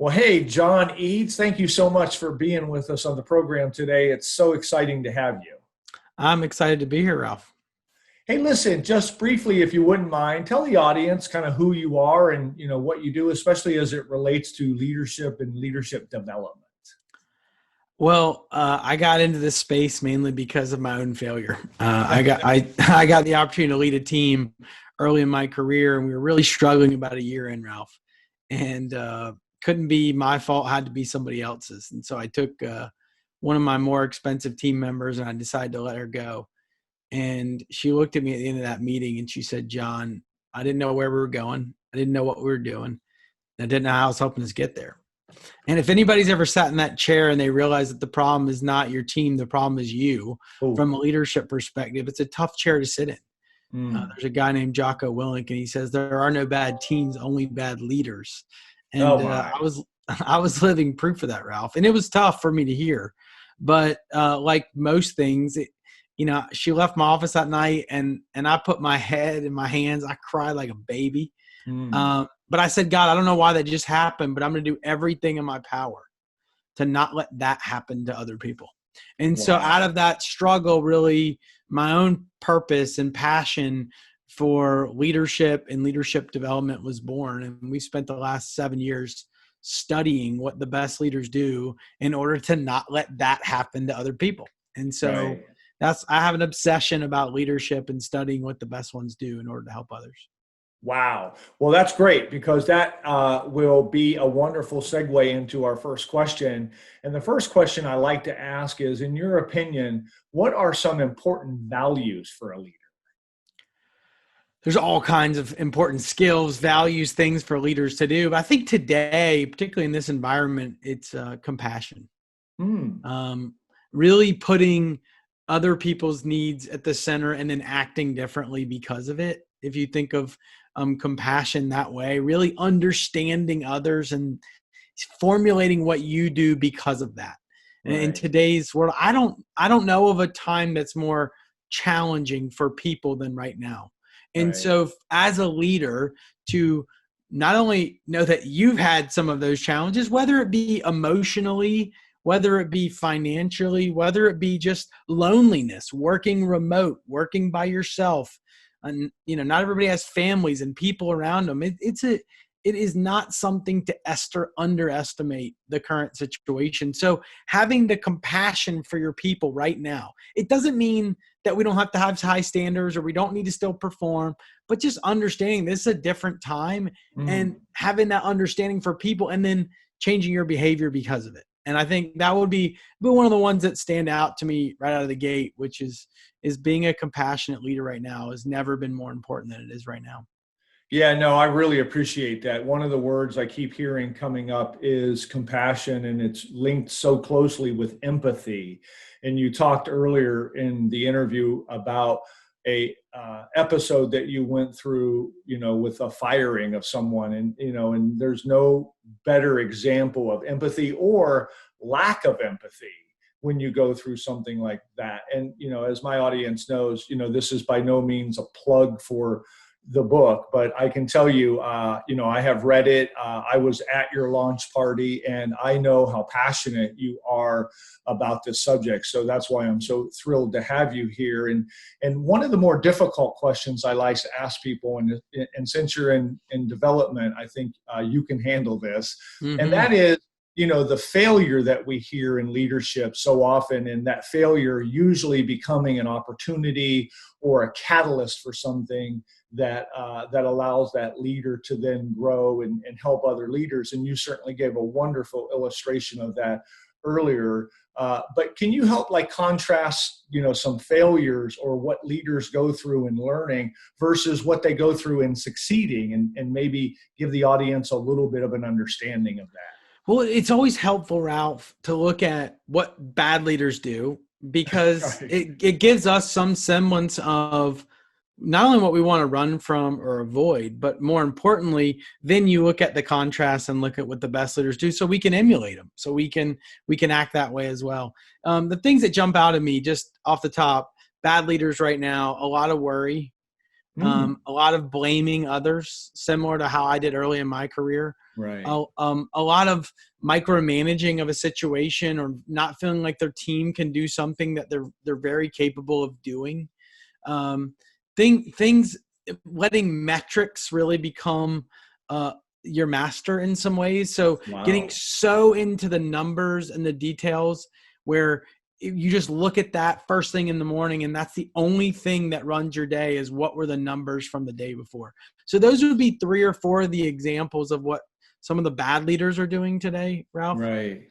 Well, hey, John Eades, thank you so much for being with us on the program today. It's so exciting to have you. I'm excited to be here, Ralph. Hey, listen, just briefly, if you wouldn't mind, tell the audience kind of who you are and what you do, especially as it relates to leadership and leadership development. I got into this space mainly because of my own failure. I got the opportunity to lead a team early in my career, and we were really struggling about a year in, Ralph, and couldn't be my fault. Had to be somebody else's, and so I took one of my more expensive team members, and I decided to let her go. And she looked at me at the end of that meeting, and she said, "John, I didn't know where we were going. I didn't know what we were doing. I didn't know how I was helping us get there." And if anybody's ever sat in that chair and they realize that the problem is not your team, the problem is you, Oh, from a leadership perspective, it's a tough chair to sit in. mm. There's a guy named Jocko Willink, and he says there are no bad teams, only bad leaders. Oh And my. I was living proof of that, Ralph. And it was tough for me to hear, but like most things, she left my office that night, and I put my head in my hands. I cried like a baby. Mm. But I said, God, I don't know why that just happened, but I'm going to do everything in my power to not let that happen to other people. And so Wow. out of that struggle, really my own purpose and passion for leadership and leadership development was born. And we spent the last 7 years studying what the best leaders do in order to not let that happen to other people. And so Right. I have an obsession about leadership and studying what the best ones do in order to help others. Wow. Well, that's great because that will be a wonderful segue into our first question. And the first question I like to ask is, in your opinion, what are some important values for a leader? There's all kinds of important skills, values, things for leaders to do. But I think today, particularly in this environment, it's compassion. Hmm. Um, really putting other people's needs at the center and then acting differently because of it. If you think of compassion that way, really understanding others and formulating what you do because of that. And in Right. today's world, I don't know of a time that's more challenging for people than right now. And Right. so as a leader, to not only know that you've had some of those challenges, whether it be emotionally, whether it be financially, whether it be just loneliness, working remote, working by yourself, and not everybody has families and people around them. It is not something to underestimate the current situation. So having the compassion for your people right now, it doesn't mean that we don't have to have high standards or we don't need to still perform, but just understanding this is a different time and Mm. having that understanding for people and then changing your behavior because of it. And I think that would be one of the ones that stand out to me right out of the gate, which is being a compassionate leader right now has never been more important than it is right now. Yeah, no, I really appreciate that. One of the words I keep hearing coming up is compassion, and it's linked so closely with empathy. And you talked earlier in the interview about a episode that you went through, with a firing of someone, and there's no better example of empathy or lack of empathy when you go through something like that. And as my audience knows, this is by no means a plug for the book, but I can tell you, I have read it. I was at your launch party, and I know how passionate you are about this subject. So that's why I'm so thrilled to have you here. And one of the more difficult questions I like to ask people, and since you're in development, I think you can handle this, and Mm-hmm. that is, the failure that we hear in leadership so often, and that failure usually becoming an opportunity or a catalyst for something that allows that leader to then grow and help other leaders. And you certainly gave a wonderful illustration of that earlier. But can you help contrast, some failures or what leaders go through in learning versus what they go through in succeeding, and maybe give the audience a little bit of an understanding of that? Well, it's always helpful, Ralph, to look at what bad leaders do because Right. it gives us some semblance of not only what we want to run from or avoid, but more importantly, then you look at the contrast and look at what the best leaders do so we can emulate them. So we can act that way as well. The things that jump out at me just off the top, bad leaders right now, a lot of worry, A lot of blaming others, similar to how I did early in my career. Right. A lot of micromanaging of a situation, or not feeling like their team can do something that they're very capable of doing. Things letting metrics really become your master in some ways. So getting so into the numbers and the details where you just look at that first thing in the morning, and that's the only thing that runs your day is what were the numbers from the day before. So those would be 3 or 4 of the examples of what some of the bad leaders are doing today, Ralph. Right.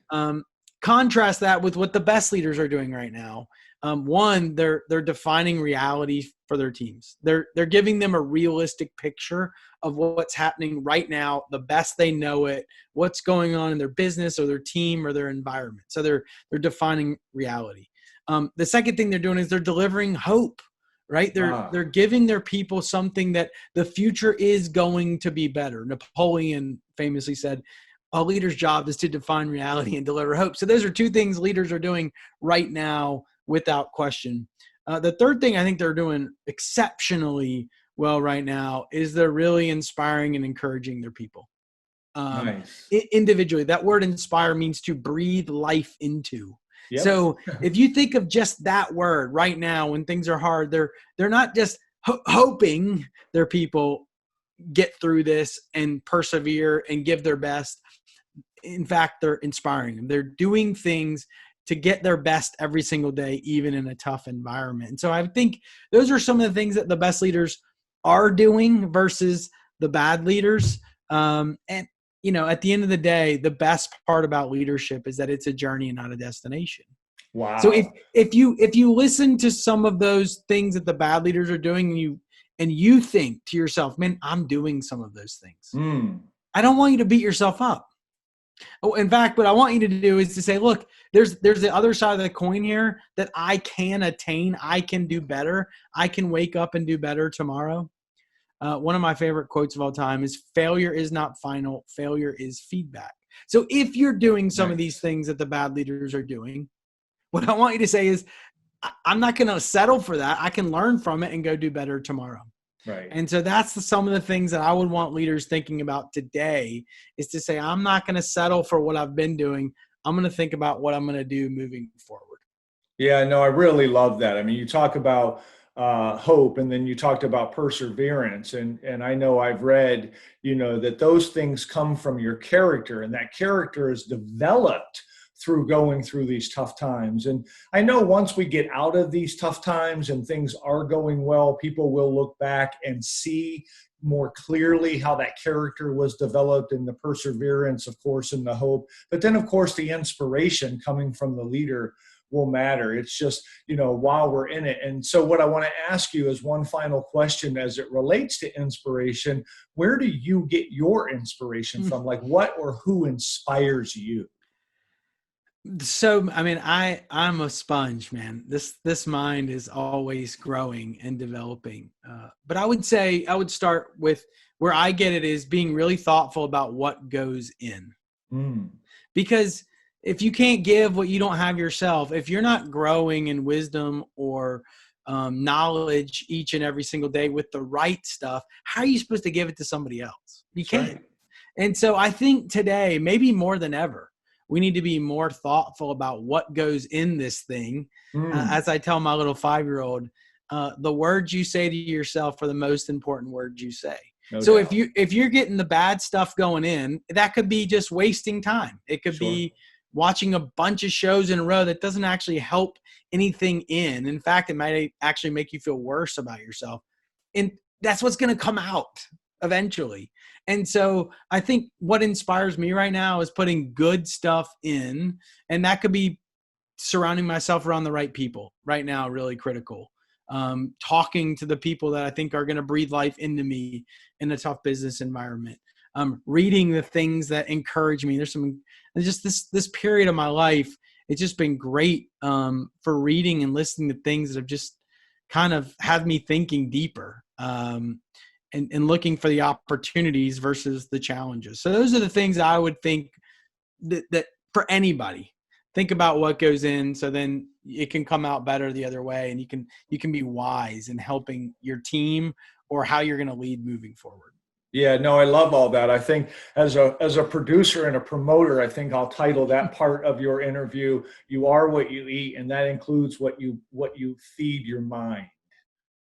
Contrast that with what the best leaders are doing right now. One, they're defining reality for their teams. They're giving them a realistic picture of what's happening right now, the best they know it, what's going on in their business or their team or their environment. So they're defining reality. The second thing they're doing is they're delivering hope, right? They're giving their people something that the future is going to be better. Napoleon famously said, a leader's job is to define reality and deliver hope. So those are 2 things leaders are doing right now without question. The third thing I think they're doing exceptionally well right now is they're really inspiring and encouraging their people. Nice. Individually, that word inspire means to breathe life into. Yep. So if you think of just that word right now, when things are hard, they're not just hoping their people get through this and persevere and give their best. In fact, they're inspiring them. They're doing things to get their best every single day, even in a tough environment. And so I think those are some of the things that the best leaders are doing versus the bad leaders. And, you know, at the end of the day, the best part about leadership is that it's a journey and not a destination. Wow. So if you listen to some of those things that the bad leaders are doing, and you think to yourself, man, I'm doing some of those things. I don't want you to beat yourself up. Oh, in fact, what I want you to do is to say, look, there's the other side of the coin here that I can attain. I can do better. I can wake up and do better tomorrow. One of my favorite quotes of all time is, failure is not final. Failure is feedback. So if you're doing some of these things that the bad leaders are doing, what I want you to say is, I'm not going to settle for that. I can learn from it and go do better tomorrow. Right. And so that's some of the things that I would want leaders thinking about today, is to say, I'm not going to settle for what I've been doing. I'm going to think about what I'm going to do moving forward. Yeah, no, I really love that. I mean, you talk about hope, and then you talked about perseverance. And I know I've read, that those things come from your character, and that character is developed through going through these tough times. And I know once we get out of these tough times and things are going well, people will look back and see more clearly how that character was developed, and the perseverance, of course, and the hope. But then, of course, the inspiration coming from the leader will matter. It's just, while we're in it. And so what I want to ask you is one final question as it relates to inspiration. Where do you get your inspiration from? Like, what or who inspires you? So, I mean, I'm a sponge, man. This mind is always growing and developing. But I would say I would start with where I get it is being really thoughtful about what goes in. Because if you can't give what you don't have yourself, if you're not growing in wisdom or knowledge each and every single day with the right stuff, how are you supposed to give it to somebody else? You can't. Right. And so I think today, maybe more than ever, we need to be more thoughtful about what goes in this thing. As I tell my little 5-year-old, the words you say to yourself are the most important words you say. No so doubt. if you're getting the bad stuff going in, that could be just wasting time. It could be watching a bunch of shows in a row that doesn't actually help anything in. In fact, it might actually make you feel worse about yourself. And that's what's going to come out eventually. And so I think what inspires me right now is putting good stuff in, and that could be surrounding myself around the right people right now, really critical. Talking to the people that I think are going to breathe life into me in a tough business environment. Reading the things that encourage me. There's just this period of my life, it's just been great for reading and listening to things that have just kind of had me thinking deeper. And looking for the opportunities versus the challenges. So those are the things I would think that for anybody, think about what goes in, so then it can come out better the other way, and you can be wise in helping your team or how you're going to lead moving forward. Yeah, no, I love all that. I think as a producer and a promoter, I think I'll title that part of your interview, "You Are What You Eat," and that includes what you feed your mind,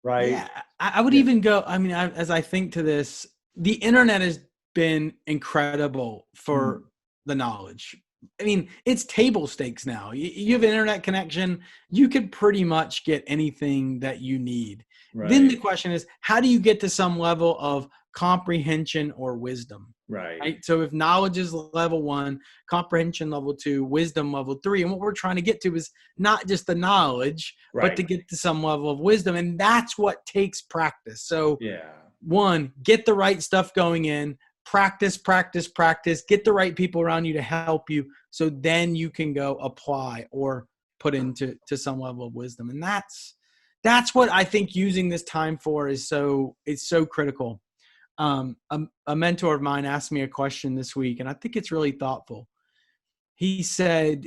right? Yeah, I would Yeah. even go, I mean, as I think to this, the internet has been incredible for the knowledge. I mean, it's table stakes now. You have an internet connection, you could pretty much get anything that you need. Then the Right. question is, how do you get to some level of comprehension or wisdom? Right. Right. So if knowledge is level 1, comprehension level 2, wisdom level 3, and what we're trying to get to is not just the knowledge, but to Right. get to some level of wisdom. And that's what takes practice. So Yeah. 1, get the right stuff going in, practice, practice, practice, get the right people around you to help you. So then you can go apply or put into some level of wisdom. And that's what I think using this time for is it's so critical. A mentor of mine asked me a question this week, and I think it's really thoughtful. He said,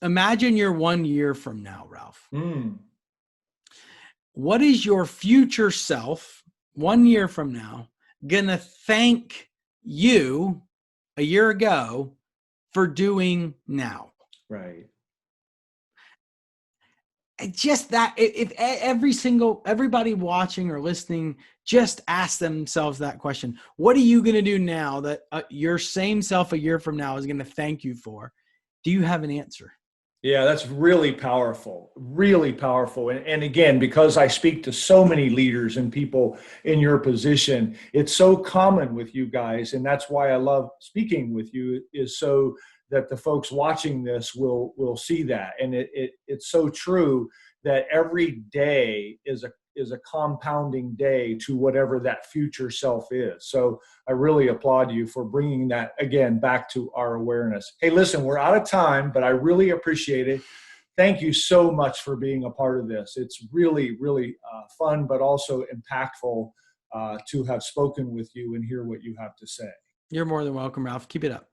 imagine you're 1 year from now, Ralph. Mm. What is your future self 1 year from now going to thank you a year ago for doing now? Right. Just that, if everybody watching or listening just ask themselves that question, what are you going to do now that your same self a year from now is going to thank you for? Do you have an answer? Yeah, that's really powerful, really powerful. And again, because I speak to so many leaders and people in your position, it's so common with you guys. And that's why I love speaking with you, is so that the folks watching this will see that. And it's so true that every day is a compounding day to whatever that future self is. So I really applaud you for bringing that again back to our awareness. Hey, listen, we're out of time, but I really appreciate it. Thank you so much for being a part of this. It's really, really fun, but also impactful to have spoken with you and hear what you have to say. You're more than welcome, Ralph. Keep it up.